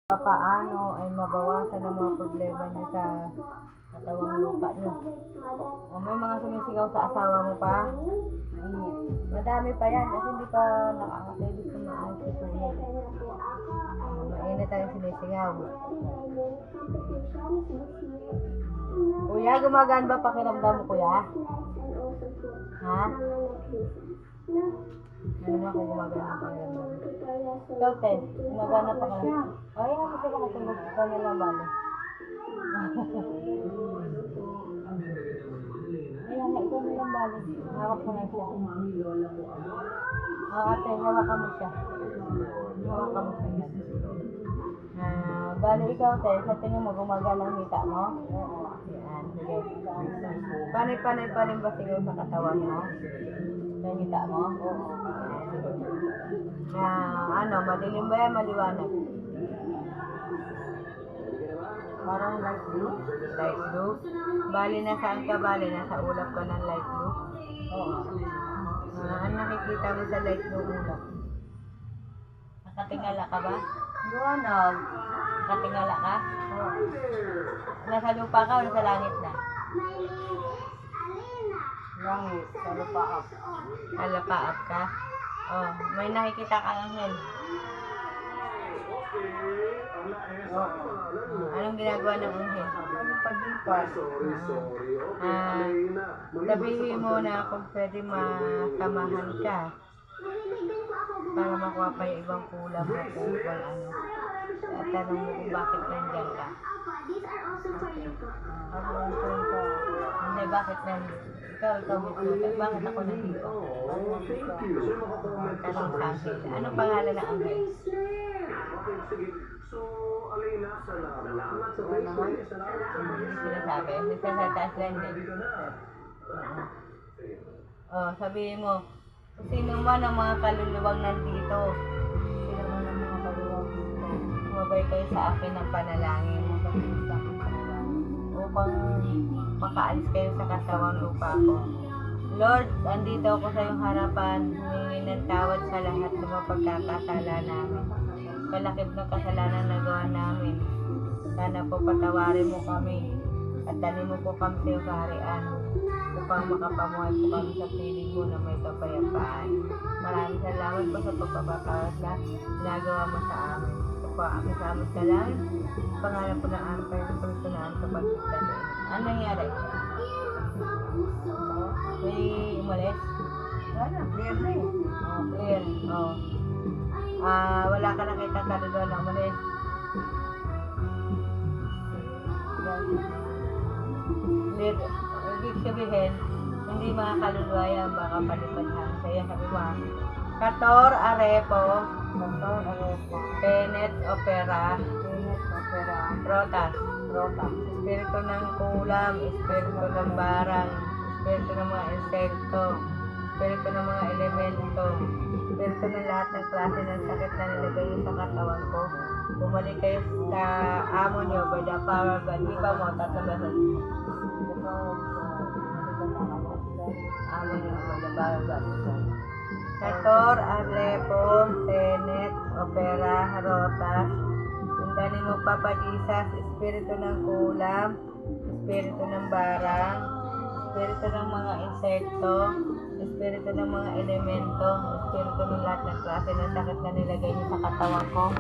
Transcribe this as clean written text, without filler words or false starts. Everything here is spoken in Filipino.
Paano ay mabawasan ang mga problema niyo sa katawang lupa niyo? O may mga sumisigaw sa asawa mo pa? Madami pa yan kasi hindi pa nakakatibig sa maayos sa tulog. Mainit tayo sinisigaw. Kuya, gumagaan ba pakiramdam mo, kuya? Ha? Ano ba kung gumagana ang pakiramdam? Ikaw, te, gumagana pa ka. Ay, ako sa makatulog ka na lang bali. Ay, nga, ikaw na lang bali. Hawak mo na siya. Ate, hawakan mo siya. Hawakan mo siya. Bali, ikaw, te, sa tingin mo gumagana ang hita mo? Yan, sige. Panay-panay pa rin ba sigaw sa katawan mo? Hita mo? Madilim ba yan? Maliwanag? Parang light blue? Light blue? Bali na saan ka? Bali nasa ulap ka ng light blue? Oo. Ano nakikita mo sa light blue ulap? Nakatingala ka ba? Liwanag. Nakatingala ka? Oo. Nasa lupa ka o nasa langit na? Langit. Sa lupaap. Sa lupaap ka? Oh, may nakikita ka anghel. Anong ginagawa ng anghel? Pagdipas. Sabihin mo na kung pwede masamahan ka para makuha pa yung ibang kulam mo kung ano. At tanong mo kung bakit nandiyan ka. Hindi, bakit nandito? Ikaw mismo. Bakit ako nandito? Tanong sa anghel. Anong pangalan ng anghel? Sinasabi? Nagsasaltaas lang din. Sabihin mo, sino man ang mga kaluluwang nandito? Sino man ang mga kaluluwang dito? Sumabay kayo sa akin ng panalangin upang makaalis kayo sa kasawang lupa ko. Lord, andito ako sa iyong harapan, humingi ng tawad sa lahat ng mga pagkakasala namin. Kalakip ng kasalanan na gawa namin. Sana po patawarin mo kami at dalhin mo po kami sa iyong kaharian upang makapamuhay po kami sa piling mo na may kapayapaan. Maraming salamat po sa pagpapatawad na ginagawa mo sa amin. Ito po ang kasama sa langit. Pangalan po ng aming Panginoon na ang kapagpagtan. Ano nangyari? May umalis? Wala, clear na eh. Clear. Wala ka nakita sa doon na umalis. Clear. Ibig sabihin, hindi mga kaluluwa yan, baka palipadhan. Kaya sabi mo, Kator Arepo, Penet Opera, Rotas, Espiritu ng kulam, Espiritu ng barang, Espiritu ng mga insekto, Espiritu ng mga elemento, Espiritu ng lahat ng klase ng sakit na nilagay sa katawan ko. Bumalik kayo sa amo nyo by the power of God. Iba mo, tatabasan. Amo nyo by the power of God. Kator, Arlepo, Tenet, Opera, Rotas, Tungganin mo Papa Jesus, Espiritu ng kulam, Espiritu ng barang, Espiritu ng mga insekto, Espiritu ng mga elemento, Espiritu ng lahat ng klase ng sakit na nilagay niyo sa katawan ko.